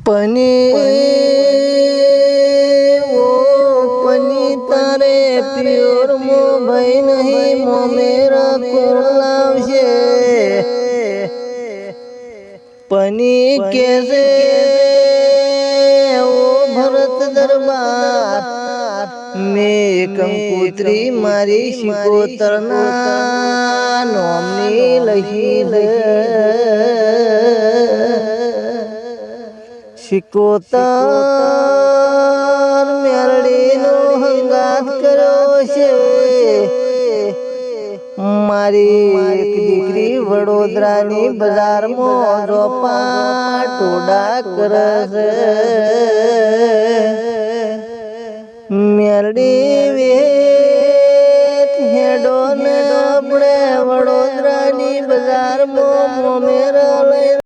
पनी ओ पनी तारे प्योर मो भाई नहीं मो मेरा कोलावशे पनी कैसे ओ भरत दरबार में कंकूत्री मारी शिकोतरना नोमनी लही शिकोतर मेरडीनो हंगात करो छे मारी एक दीकरी वडोदरानी बजार में रोपा टोडा करे मेरडी